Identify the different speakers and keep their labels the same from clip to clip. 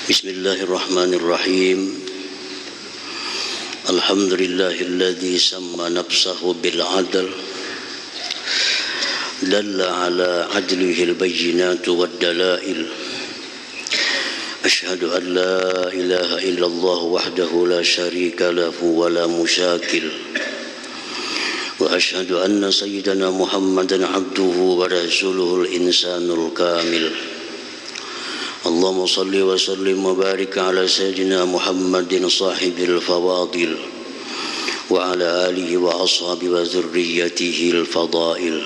Speaker 1: Bismillahirrahmanirrahim. Alhamdulillahilladzi samma nafsahu bil adl dalla ala adlihi al bayyinatu wad dalail. Asyhadu an la ilaha illallah wahdahu la syarika lahu wa la musyakil. Wa asyhadu anna sayyidana Muhammadan abduhu wa rasuluhul insanul kamil. Allahumma salli wa sallim wa barik ala sayyidina Muhammadin sahibil fawadil wa ala alihi wa ashabi wa zurriyatihi al fadail.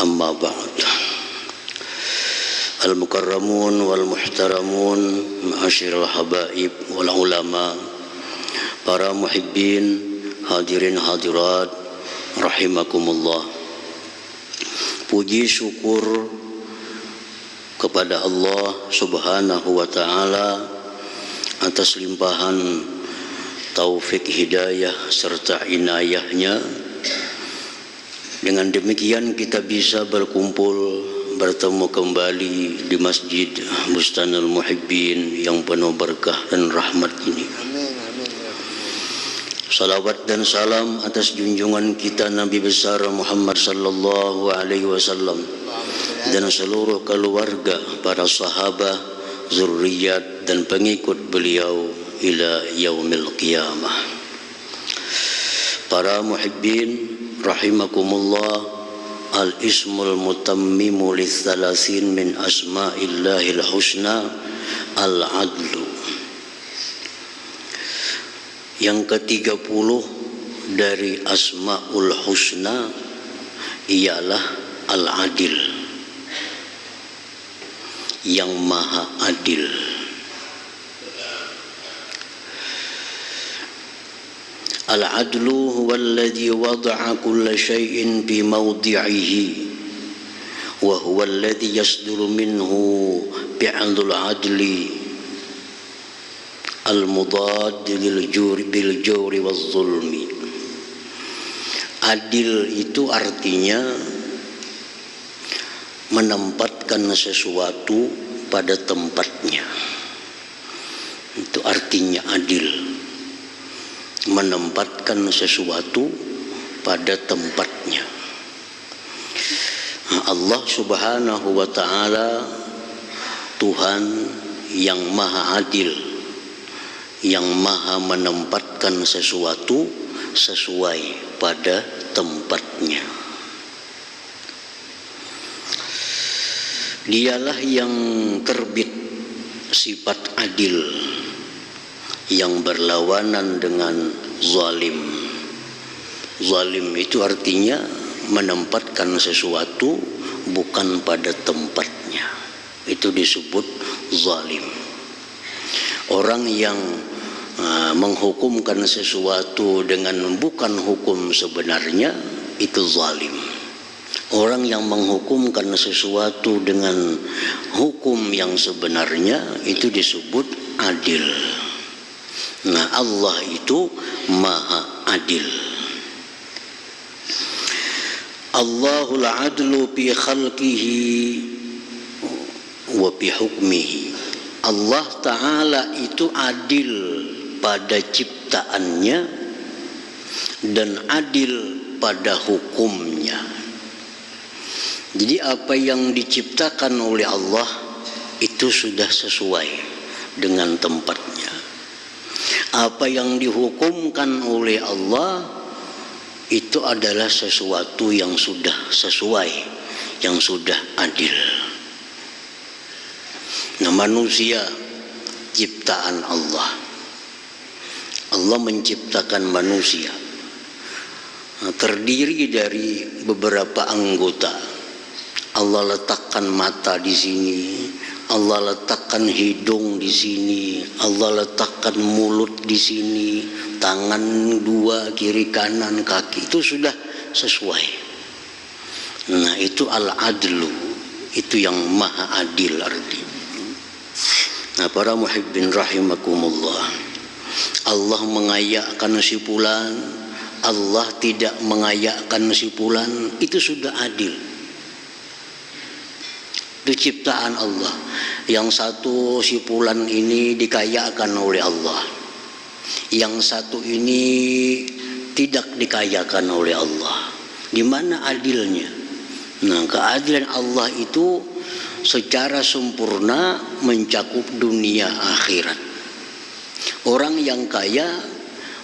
Speaker 1: Amma ba'd. Al mukarramun wal muhtaramun ma'asyiral habaib wal ulama, para muhibbin, hadirin hadirat rahimakumullah. Puji syukur kepada Allah Subhanahu wa ta'ala atas limpahan taufik hidayah serta inayahnya. Dengan demikian kita bisa berkumpul, bertemu kembali di Masjid Bustanul Muhibbin yang penuh berkah dan rahmat ini. Salawat dan salam atas junjungan kita Nabi besar Muhammad sallallahu alaihi wasallam dan seluruh keluarga, para sahabat, zurriyat dan pengikut beliau ila yaumil qiyamah. Para muhibbin rahimakumullah, al-ismul mutammimu litsalasin min asma'illahil husna al-adlu. Yang ke-30 dari Asma'ul Husna ialah Al-Adil, yang maha adil. Al-adlu huwa alladhi wada'a kulla shay'in fi mawdi'ihi wa huwa alladhi yasduru minhu bi'adul adli al-mudad bil jawri waz zulmi. Adil itu artinya menempatkan sesuatu pada tempatnya. Itu artinya adil, menempatkan sesuatu pada tempatnya. Allah Subhanahu wa ta'ala Tuhan yang maha adil, yang maha menempatkan sesuatu sesuai pada tempatnya. Dialah yang terbit sifat adil, yang berlawanan dengan zalim. Zalim itu artinya menempatkan sesuatu bukan pada tempatnya. Itu disebut zalim. Orang yang menghukumkan sesuatu dengan bukan hukum sebenarnya, itu zalim. Orang yang menghukumkan sesuatu dengan hukum yang sebenarnya, itu disebut adil. Nah, Allah itu maha adil. Allahul adlu fi khalqihi wa fi hukmihi. Allah Ta'ala itu adil pada ciptaannya dan adil pada hukumnya. Jadi apa yang diciptakan oleh Allah itu sudah sesuai dengan tempatnya. Apa yang dihukumkan oleh Allah itu adalah sesuatu yang sudah sesuai, yang sudah adil. Nah, manusia ciptaan Allah. Allah menciptakan manusia, terdiri dari beberapa anggota. Allah letakkan mata di sini, Allah letakkan hidung di sini, Allah letakkan mulut di sini, tangan dua, kiri kanan, kaki, itu sudah sesuai. Nah, itu al-adlu, itu yang maha adil artinya. Nah, para muhibbin rahimakumullah, Allah mengayakkan si fulan, Allah tidak mengayakkan si fulan, itu sudah adil. Itu ciptaan Allah. Yang satu si fulan ini dikayakan oleh Allah, yang satu ini tidak dikayakan oleh Allah. Gimana adilnya? Nah, keadilan Allah itu secara sempurna mencakup dunia akhirat. Orang yang kaya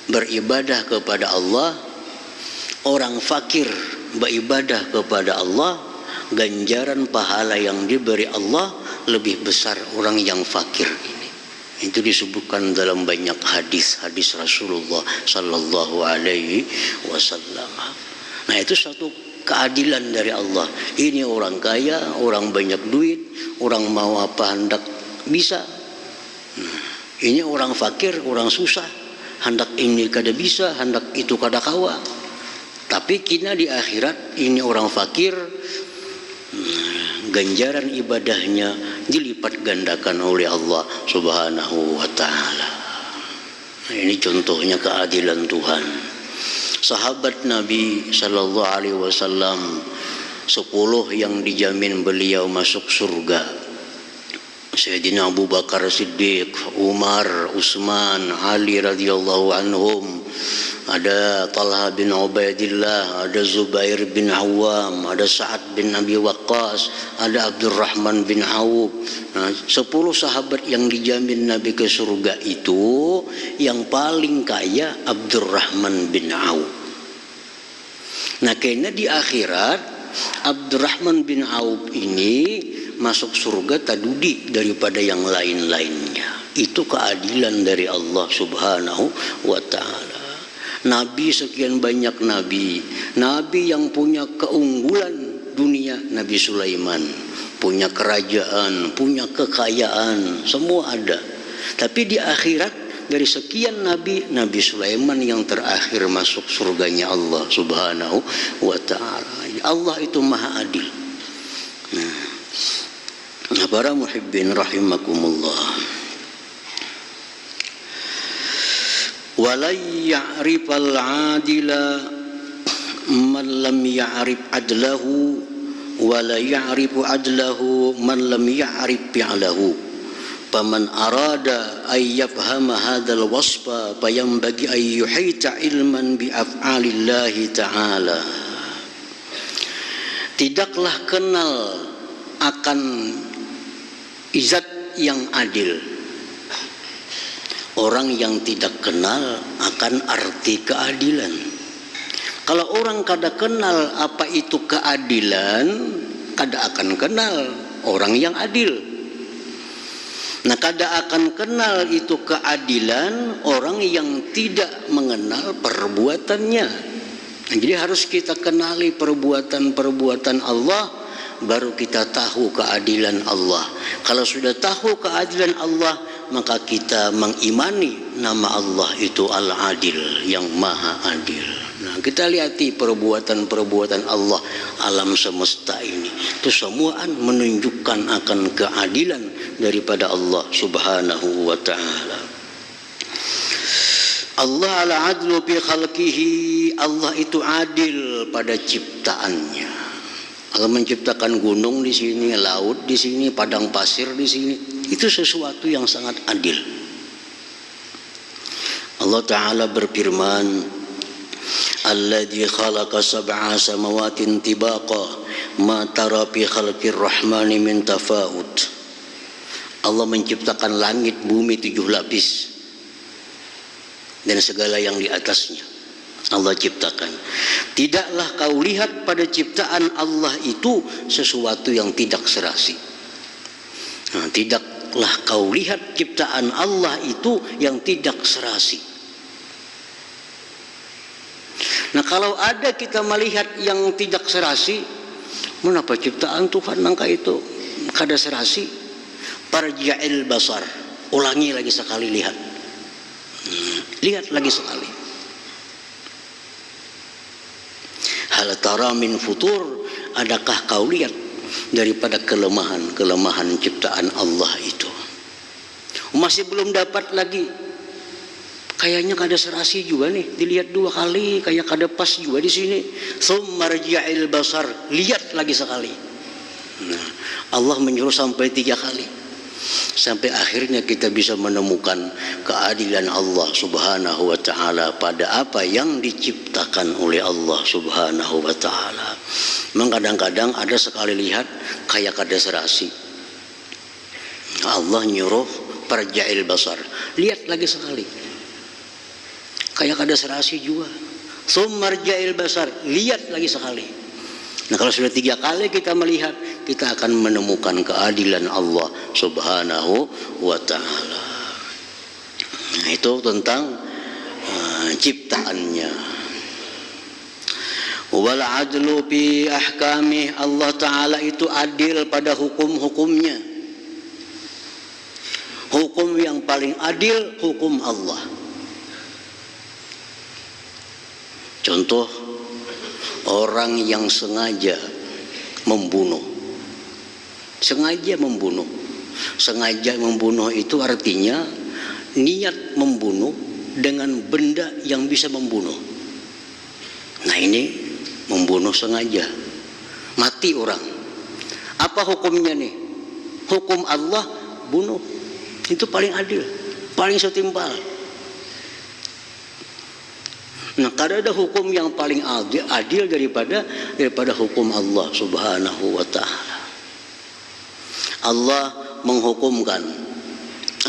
Speaker 1: beribadah kepada Allah, orang fakir beribadah kepada Allah, ganjaran pahala yang diberi Allah lebih besar orang yang fakir ini. Itu disebutkan dalam banyak hadis-hadis Rasulullah sallallahu alaihi wasallam. Nah, itu satu keadilan dari Allah. Ini orang kaya, orang banyak duit, orang mau apa hendak bisa. Ini orang fakir, orang susah, hendak ini kada bisa, hendak itu kada kawa. Tapi kina di akhirat ini orang fakir, ganjaran ibadahnya dilipat gandakan oleh Allah Subhanahu wa taala. Nah, ini contohnya keadilan Tuhan. Sahabat Nabi sallallahu alaihi wasallam 10 yang dijamin beliau masuk surga. Sayyidina Abu Bakar Siddiq, Umar, Utsman, Ali radhiyallahu anhum, ada Talha bin Ubaidillah, ada Zubair bin Awam, ada Sa'ad bin Abi Waqqas, ada Abdurrahman bin Auf. Nah, 10 sahabat yang dijamin Nabi ke surga itu, yang paling kaya Abdurrahman bin Auf. Nah, karena di akhirat Abdurrahman bin Auf ini masuk surga tadudi daripada yang lain-lainnya. Itu keadilan dari Allah Subhanahu wa taala. Nabi sekian banyak nabi. Nabi yang punya keunggulan dunia, Nabi Sulaiman. Punya kerajaan, punya kekayaan, semua ada. Tapi di akhirat dari sekian nabi, Nabi Sulaiman yang terakhir masuk surganya Allah Subhanahu wa taala. Allah itu maha adil. Nah, para muhibbin rahimakumullah. Wala ya'rifal adila man lam ya'rif adlahu, wala ya'rifu adlahu man lam ya'rif fi'lahu. Faman arada ay yafhama hadzal wasfa fayanbaghi ay yuhita ilman bi af'alillahi ta'ala. Tidaklah kenal akan zat yang adil orang yang tidak kenal akan arti keadilan. Kalau orang kada kenal apa itu keadilan, kada akan kenal orang yang adil. Nah, kada akan kenal itu keadilan orang yang tidak mengenal perbuatannya. Nah, jadi harus kita kenali perbuatan-perbuatan Allah, baru kita tahu keadilan Allah. Kalau sudah tahu keadilan Allah, maka kita mengimani nama Allah itu Al-Adil, yang maha adil. Nah, kita lihati perbuatan-perbuatan Allah alam semesta ini. Itu semua menunjukkan akan keadilan daripada Allah Subhanahu wa ta'ala. Allah al-adlu fi khalqihi, Allah itu adil pada ciptaannya. Allah menciptakan gunung di sini, laut di sini, padang pasir di sini. Itu sesuatu yang sangat adil. Allah Ta'ala berfirman, Alladzi khalaqa sab'a samawatin tibaqa ma tara fi khalqir rahmani min tafawut. Allah menciptakan langit bumi 7 lapis dan segala yang di atasnya Allah ciptakan. Tidaklah kau lihat pada ciptaan Allah itu sesuatu yang tidak serasi. Nah, tidaklah kau lihat ciptaan Allah itu yang tidak serasi. Nah, kalau ada kita melihat yang tidak serasi, mengapa ciptaan Tuhan nangka itu kada serasi? Parja'il basar, ulangi lagi sekali, lihat. Lihat lagi sekali. Hal tara min futur, adakah kau lihat daripada kelemahan ciptaan Allah itu? Masih belum dapat lagi. Kayaknya kada serasi juga nih, dilihat 2 kali kayak kada pas juga di sini. Tsumma rji'il basar, lihat lagi sekali. Nah, Allah menyuruh sampai 3 kali, sampai akhirnya kita bisa menemukan keadilan Allah subhanahu wa ta'ala pada apa yang diciptakan oleh Allah subhanahu wa ta'ala. Memang kadang-kadang ada sekali lihat kayak kada serasi, Allah nyuruh parja'il basar, lihat lagi sekali kayak kada serasi juga, summarja'il basar, lihat lagi sekali. Nah, kalau sudah 3 kali kita melihat, kita akan menemukan keadilan Allah subhanahu wa ta'ala. Nah, itu tentang ciptaannya. Wal adlu fi ahkamih, Allah ta'ala itu adil pada hukum-hukumnya. Hukum yang paling adil, hukum Allah. Contoh, orang yang sengaja membunuh. Sengaja membunuh. Sengaja membunuh itu artinya niat membunuh dengan benda yang bisa membunuh. Nah, ini membunuh sengaja. Mati orang. Apa hukumnya nih? Hukum Allah bunuh. Itu paling adil, paling setimpal. Nah, kada ada hukum yang paling adil daripada hukum Allah subhanahu wa ta'ala. Allah menghukumkan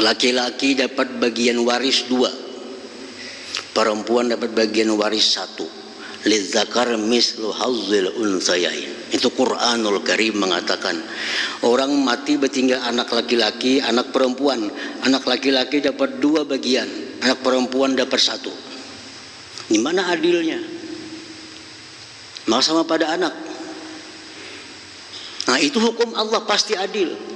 Speaker 1: laki-laki dapat bagian waris 2, perempuan dapat bagian waris 1. Lidzakar mislu hazzil unsayain. Itu Quranul Karim mengatakan, orang mati bertinggal anak laki-laki, anak perempuan. Anak laki-laki dapat 2 bagian, anak perempuan dapat 1. Di mana adilnya? Malah sama pada anak. Nah, itu hukum Allah pasti adil.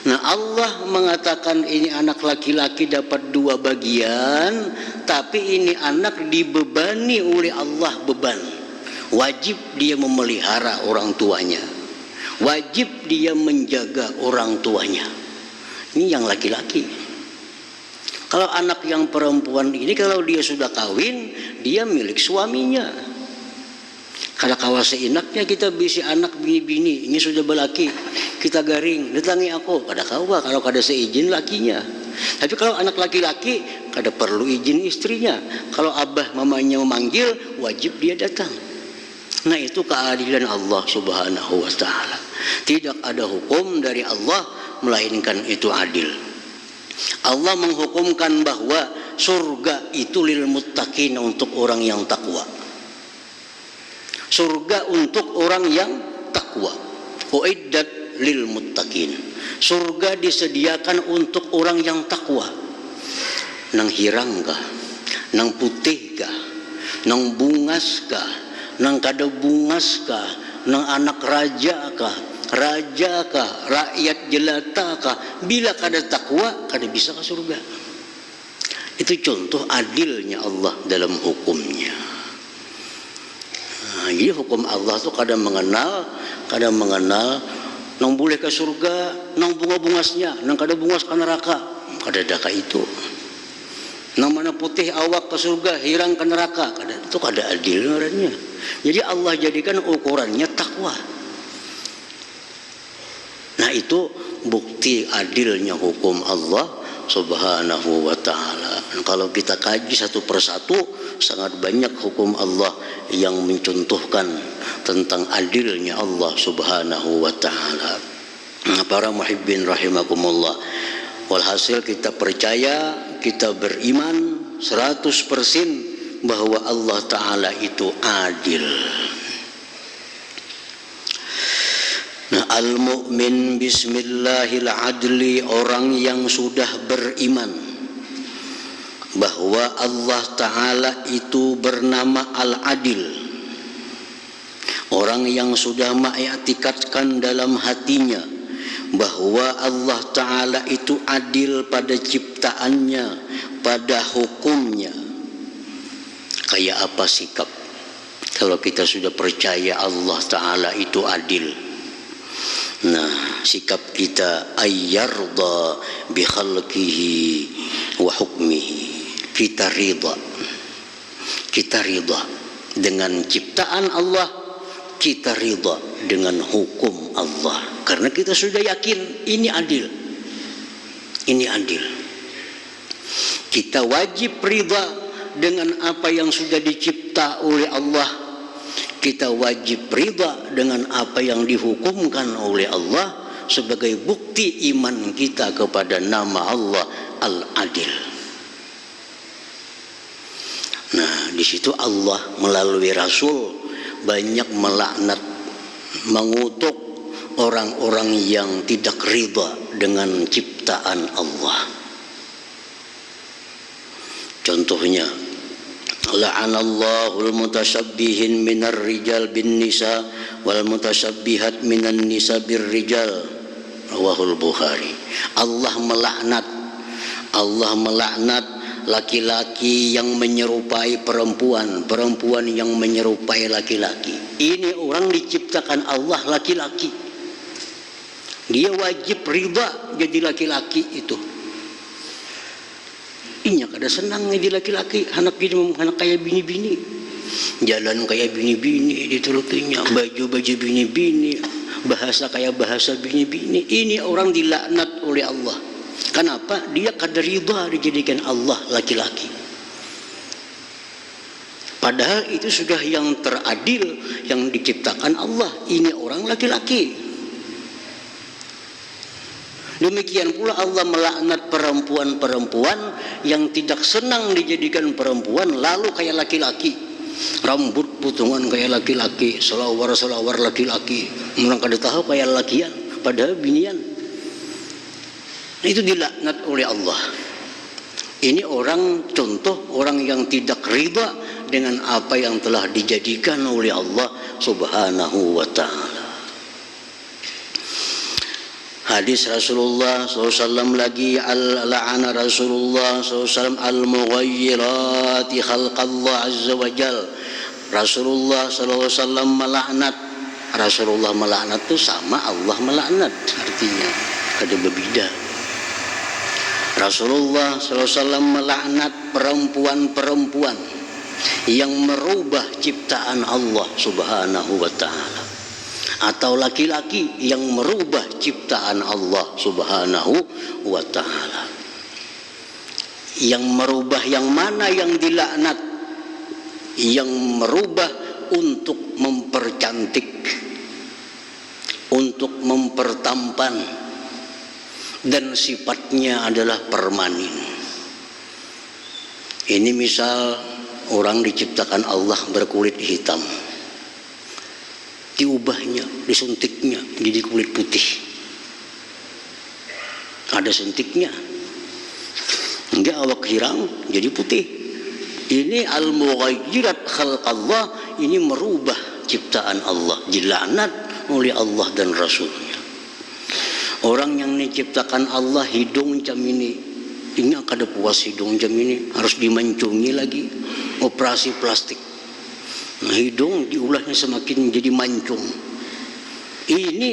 Speaker 1: Nah, Allah mengatakan ini anak laki-laki dapat 2 bagian, tapi ini anak dibebani oleh Allah beban. Wajib dia memelihara orang tuanya. Wajib dia menjaga orang tuanya. Ini yang laki-laki. Kalau anak yang perempuan ini, kalau dia sudah kawin, dia milik suaminya. Kalau kawasi inaknya kita bisi anak bini-bini, ini sudah belaki, kita garing, datangi aku, kada kawa kalau kada seizin lakinya. Tapi kalau anak laki-laki, kada perlu izin istrinya. Kalau abah mamanya memanggil, wajib dia datang. Nah, itu keadilan Allah subhanahu wa ta'ala. Tidak ada hukum dari Allah melainkan itu adil. Allah menghukumkan bahwa surga itu lil muttaqin, untuk orang yang takwa. Surga untuk orang yang takwa. Uiddat lil muttaqin. Surga disediakan untuk orang yang takwa. Nang hirang kah? Nang putih kah? Nang bungas kah? Nang kada bungas kah? Nang anak raja kah? Raja kah, rakyat jelata kah, bila kada takwa kada bisa ke surga. Itu contoh adilnya Allah dalam hukumnya. Nah, jadi hukum Allah itu kadang mengenal nang boleh ke surga, nang bunga-bungasnya, nang kada bungas ke neraka, kada daka itu. Nang mana putih awak ke surga, hirang ke neraka, itu kada adil orangnya. Jadi Allah jadikan ukurannya takwa. Nah, itu bukti adilnya hukum Allah subhanahu wa ta'ala. Kalau kita kaji satu persatu, sangat banyak hukum Allah yang mencontohkan tentang adilnya Allah subhanahu wa ta'ala. Nah, para muhibbin rahimakumullah, walhasil kita percaya, kita beriman 100% bahwa Allah ta'ala itu adil. Nah, al-mu'min bismillahil adli, orang yang sudah beriman bahwa Allah Ta'ala itu bernama Al-Adil, orang yang sudah mengiktikadkan dalam hatinya bahwa Allah Ta'ala itu adil pada ciptaannya, pada hukumnya. Kayak apa sikap kalau kita sudah percaya Allah Ta'ala itu adil? Nah, sikap kita ayyarda bi khalqihi wa hukmihi. Kita ridha dengan ciptaan Allah, kita ridha dengan hukum Allah. Karena Karena kita sudah yakin ini adil. Ini adil. Kita wajib ridha dengan apa yang sudah dicipta oleh Allah. Kita wajib ridha dengan apa yang dihukumkan oleh Allah sebagai bukti iman kita kepada nama Allah Al-Adil. Nah, di situ Allah melalui Rasul banyak melaknat, mengutuk orang-orang yang tidak ridha dengan ciptaan Allah. Contohnya, la'anallahu al-mutashabbihin minar rijal bin nisa wal mutashabbihat minan nisa bir rijal. Rawahul Bukhari. Allah melaknat laki-laki yang menyerupai perempuan, perempuan yang menyerupai laki-laki. Ini orang diciptakan Allah laki-laki. Dia wajib ridha jadi laki-laki itu. Inya kada senang jadi laki-laki, anak kayak bini-bini. Jalan kayak bini-bini diturutinya, baju-baju bini-bini, bahasa kayak bahasa bini-bini. Ini orang dilaknat oleh Allah. Kenapa? Dia kada ridha dijadikan Allah laki-laki. Padahal itu sudah yang teradil yang diciptakan Allah. Ini orang laki-laki. Demikian pula Allah melaknat perempuan-perempuan yang tidak senang dijadikan perempuan lalu kayak laki-laki. Rambut potongan kayak laki-laki, selawar-selawar laki-laki. Orang kada tahu kayak lakian, padahal binian. Itu dilaknat oleh Allah. Ini orang contoh orang yang tidak ridha dengan apa yang telah dijadikan oleh Allah Subhanahu wa ta'ala. Hadis Rasulullah SAW lagi, la'ana Rasulullah SAW al-mughayyirati khalqallah azza wa jal. Rasulullah SAW melaknat. Rasulullah melaknat itu sama Allah melaknat, artinya ada berbeda. Rasulullah SAW melaknat perempuan-perempuan yang merubah ciptaan Allah Subhanahu wa ta'ala, atau laki-laki yang merubah ciptaan Allah Subhanahu wa ta'ala. Yang merubah yang mana yang dilaknat? Yang merubah untuk mempercantik, untuk mempertampan, dan sifatnya adalah permanen. Ini misal orang diciptakan Allah berkulit hitam, diubahnya, disuntiknya jadi kulit putih. Ada suntiknya, enggak awak hirang jadi putih. Ini al-mughayyirat khalqallah, ini merubah ciptaan Allah, dilaknat oleh Allah dan Rasulnya. Orang yang diciptakan Allah hidung jam ini kada puas hidung jam ini, harus dimancungi lagi, operasi plastik. Nah, hidung diulahnya semakin jadi mancung. Ini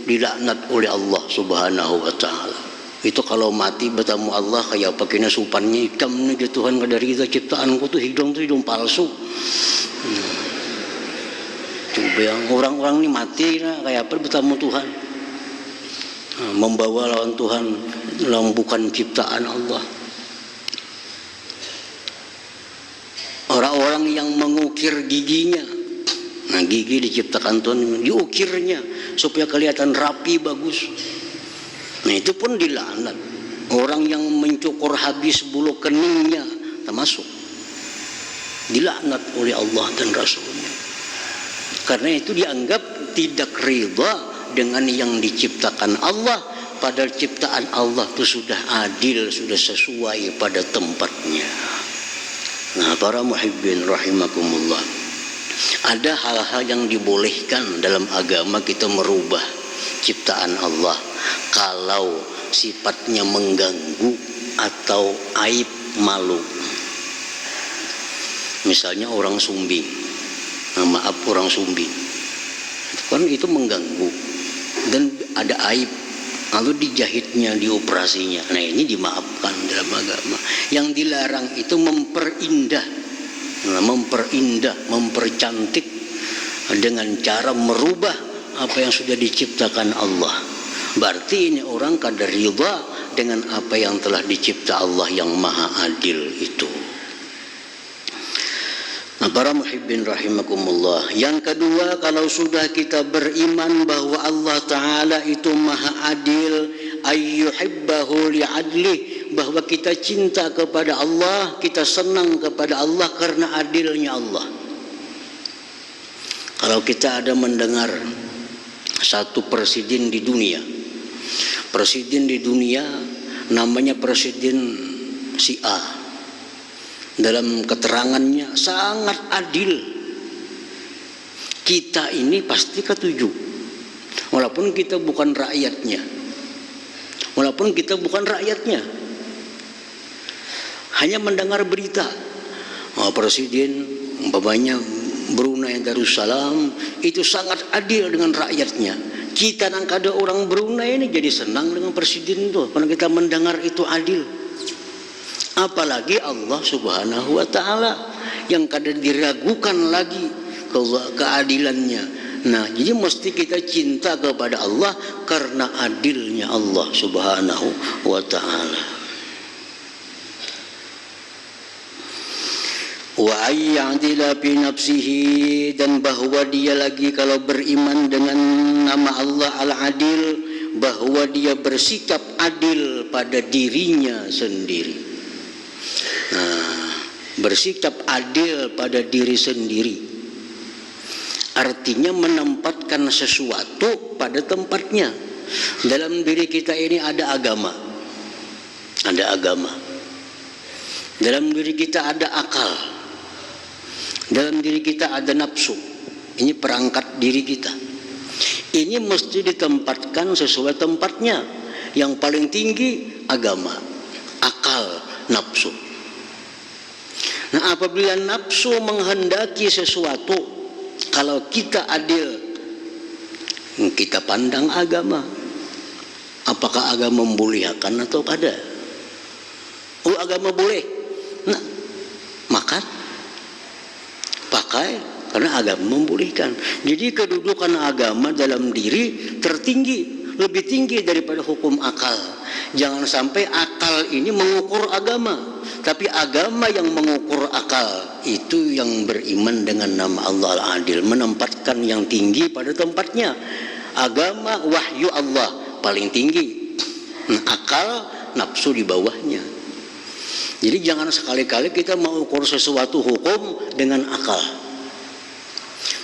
Speaker 1: dilaknat oleh Allah Subhanahu wa ta'ala. Itu kalau mati bertemu Allah kayak pakainya supannya hitam nih, Tuhan kada ridha ciptaanku tuh hidung palsu. Coba yang orang-orang ini mati kayak apa bertemu Tuhan, membawa lawan Tuhan dalam bukan ciptaan Allah. Orang-orang yang mengukir giginya, nah gigi diciptakan Tuhan, diukirnya supaya kelihatan rapi bagus. Nah itu pun dilaknat. Orang yang mencukur habis bulu keningnya termasuk dilaknat oleh Allah dan Rasulnya. Karena itu dianggap tidak ridha dengan yang diciptakan Allah, padahal ciptaan Allah itu sudah adil, sudah sesuai pada tempatnya. Nah, para muhibbin rahimakumullah, ada hal-hal yang dibolehkan dalam agama kita merubah ciptaan Allah kalau sifatnya mengganggu atau aib malu. Misalnya orang sumbing, maaf orang sumbing, kan itu mengganggu dan ada aib, lalu dijahitnya, dioperasinya. Nah ini dimaafkan dalam agama. Yang dilarang itu memperindah, mempercantik dengan cara merubah apa yang sudah diciptakan Allah. Berarti ini orang kadar ridha dengan apa yang telah dicipta Allah yang maha adil itu. Nah, para muhibbin rahimakumullah. Yang kedua, kalau sudah kita beriman bahwa Allah Ta'ala itu maha adil, ayyuhibbahu li'adlih, bahwa kita cinta kepada Allah, kita senang kepada Allah karena adilnya Allah. Kalau kita ada mendengar satu presiden di dunia, namanya presiden si A, dalam keterangannya sangat adil, kita ini pasti ketujuh, walaupun kita bukan rakyatnya, hanya mendengar berita, presiden umpamanya Brunei Darussalam itu sangat adil dengan rakyatnya. Kita nangkada orang Brunei ini jadi senang dengan presiden itu karena kita mendengar itu adil. Apalagi Allah Subhanahu wa Ta'ala yang kadang diragukan lagi keadilannya. Nah, jadi mesti kita cinta kepada Allah karena adilnya Allah Subhanahu wa Ta'ala. Wa ayyadila bi nafsihi, dan bahwa dia lagi kalau beriman dengan nama Allah Al-Adil, bahwa dia bersikap adil pada dirinya sendiri. Nah, bersikap adil pada diri sendiri artinya menempatkan sesuatu pada tempatnya. Dalam diri kita ini ada agama, dalam diri kita ada akal, dalam diri kita ada nafsu. Ini perangkat diri kita. Ini mesti ditempatkan sesuai tempatnya. Yang paling tinggi agama, akal, nafsu. Nah, apabila nafsu menghendaki sesuatu, kalau kita adil, kita pandang agama. Apakah agama membolehkan atau kada? Oh, agama boleh. Nah, makan, pakai, karena agama membolehkan. Jadi kedudukan agama dalam diri tertinggi, lebih tinggi daripada hukum akal. Jangan sampai akal ini mengukur agama, tapi agama yang mengukur akal. Itu yang beriman dengan nama Allah Al-Adil, menempatkan yang tinggi pada tempatnya. Agama wahyu Allah paling tinggi, akal nafsu di bawahnya. Jadi jangan sekali-kali kita mengukur sesuatu hukum dengan akal.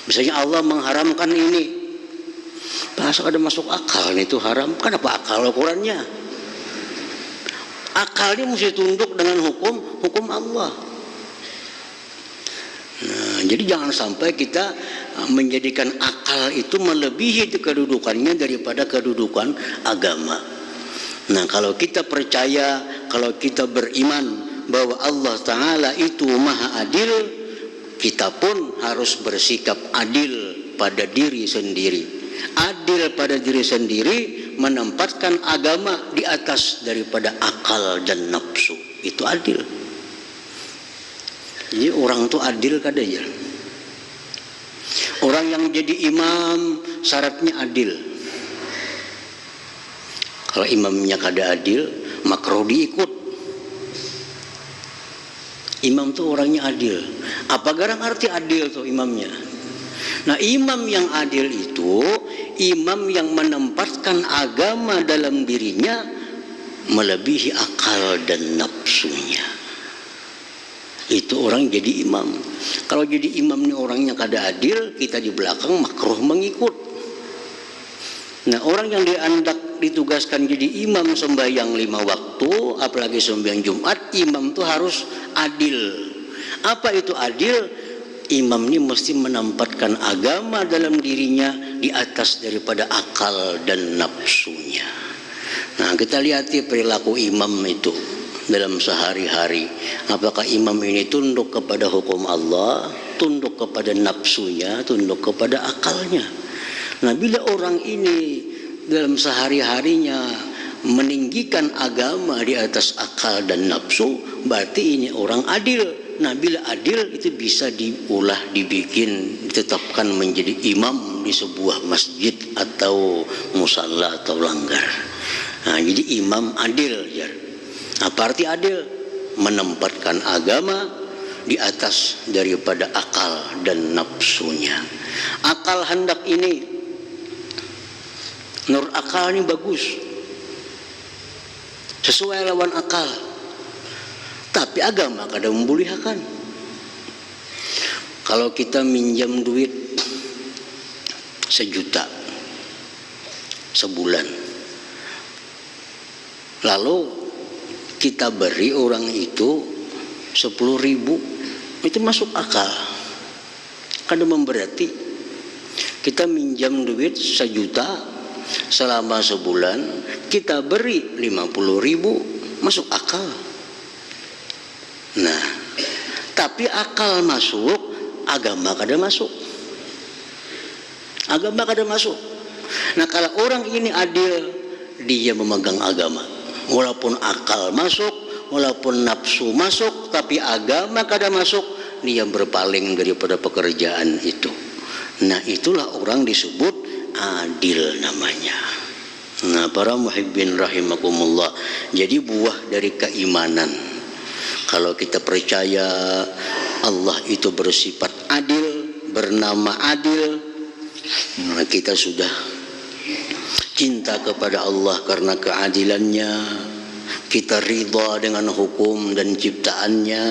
Speaker 1: Misalnya Allah mengharamkan ini, bahasa ada masuk akal itu haram, kenapa akal ukurannya? Akal ini mesti tunduk dengan hukum Allah. Nah, jadi jangan sampai kita menjadikan akal itu melebihi kedudukannya daripada kedudukan agama. Nah, kalau kita percaya, kalau kita beriman bahwa Allah Ta'ala itu maha adil, kita pun harus bersikap adil pada diri sendiri. Adil pada diri sendiri, menempatkan agama di atas daripada akal dan nafsu. Itu adil. Jadi orang itu adil kada ya. Orang yang jadi imam syaratnya adil. Kalau imamnya kada adil, makruh diikut. Imam tuh orangnya adil. Apa garang arti adil tuh imamnya? Nah, imam yang adil itu imam yang menempatkan agama dalam dirinya melebihi akal dan nafsunya. Itu orang jadi imam. Kalau jadi imam ini orangnya kada adil, kita di belakang makruh mengikut. Nah, orang yang ditugaskan jadi imam sembahyang 5 waktu, apalagi sembahyang Jumat, imam itu harus adil. Apa itu adil? Imam ini mesti menempatkan agama dalam dirinya di atas daripada akal dan nafsunya. Nah, kita lihat perilaku imam itu dalam sehari-hari. Apakah imam ini tunduk kepada hukum Allah, tunduk kepada nafsunya, tunduk kepada akalnya? Nah, bila orang ini dalam sehari-harinya meninggikan agama di atas akal dan nafsu, berarti ini orang adil. Nah, bila adil itu bisa diolah, dibikin, ditetapkan menjadi imam imam di sebuah masjid atau musalla atau langgar. Nah, jadi imam adil ya. Apa arti adil? Menempatkan agama di atas daripada akal dan nafsunya. Akal hendak ini, menurut akal ini bagus, sesuai lawan akal. Tapi agama kadang membolehkan. Kalau kita minjam duit 1 juta sebulan, lalu kita beri orang itu 10.000, itu masuk akal. Kadang memberati. Kita minjam duit 1 juta selama sebulan, kita beri 50.000, masuk akal. Nah, tapi akal masuk, agama kadang masuk. Agama kadang masuk. Nah, kalau orang ini adil, dia memegang agama. Walaupun akal masuk, walaupun nafsu masuk, tapi agama kadang masuk, dia berpaling daripada pekerjaan itu. Nah, itulah orang disebut adil namanya. Nah, para muhibbin rahimakumullah, jadi buah dari keimanan. Kalau kita percaya Allah itu bersifat adil, bernama adil, nah kita sudah cinta kepada Allah karena keadilannya. Kita ridha dengan hukum dan ciptaannya,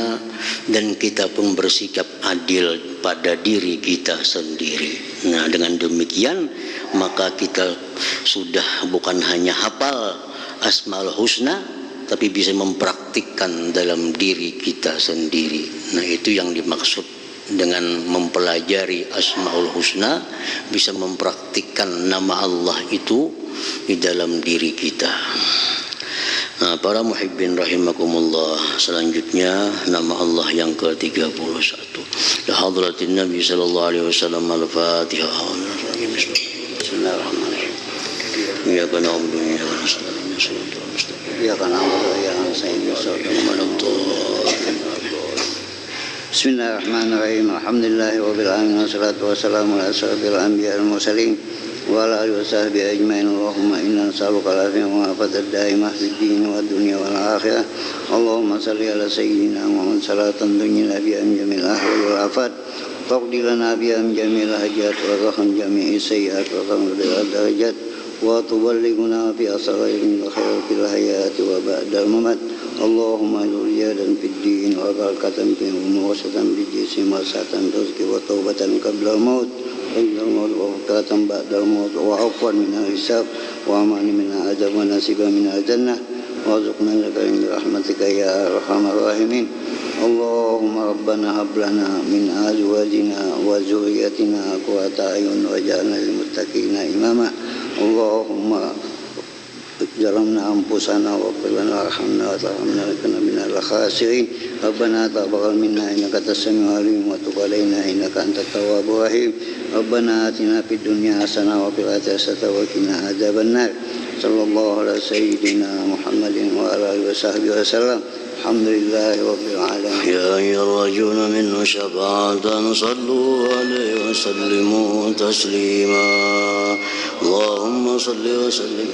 Speaker 1: dan kita pun bersikap adil pada diri kita sendiri. Nah, dengan demikian maka kita sudah bukan hanya hafal Asmaul Husna, tapi bisa mempraktikkan dalam diri kita sendiri. Nah, itu yang dimaksud dengan mempelajari Asmaul Husna, bisa mempraktikkan nama Allah itu di dalam diri kita. Nah, para muhibbin rahimakumullah, selanjutnya nama Allah yang ke-31. La hadratin Nabi sallallahu alaihi wasallam. Al-Fatihah. Bismillahirrahmanirrahim. Iyyaka na'budu wa iyyaka nasta'in. Iyyaka na'budu wa iyyaka nasta'in.
Speaker 2: Bismillahirrahmanirrahim. Alhamdulillahirabbil alamin, wassalatu wassalamu ala asyrofil anbiya'i wal mursalin wa ala alihi washabbihi ajmain. Allahumma inna nas'aluka al-afiyah wa al-afiyah daimah fid din wad dunya wal akhirah. Allahumma shalli ala sayyidina Muhammad salatan tunjina biha min jamil ahwal wal afat, taqdi lana biha min jamil hajat wa rahman jami'i sayyi'at wa qamdil darajat, wa tuballighuna fi asrarin khair fil hayati wa ba'dal mamat. Allahumma zuriyadan fid din wa barakatan fi umwasatan bi jismi wasatan rizqi wa taubatan qabla al-maut wa hukatan ba'da al-maut wa afwan min al-hisab wa amani min al-azab wa nasiba min al-jannah wa rizqna laka min rahmatika ya arhamar rahimin. Allahumma rabbana hab lana min azwajina wa zurriyyatina qurrata a'yun waj'alna lil muttaqina imama. Allahumma ظلمنا أنفسنا واغفر لنا وارحمنا وترحمنا لكنا من الخاسرين. ربنا تقبل منا إنك أنت السميع العليم وتب علينا إنك أنت التواب الرحيم. ربنا آتنا في الدنيا حسنة وفي الآخرة حسنة وقنا عذاب النار. صلى الله على سيدنا محمد وعلى آله وصحبه وسلم. الحمد لله رب العالمين.
Speaker 1: يا أيها الرجل منه شفاعة صلوا عليه وسلموا تسليما. اللهم صل وسلم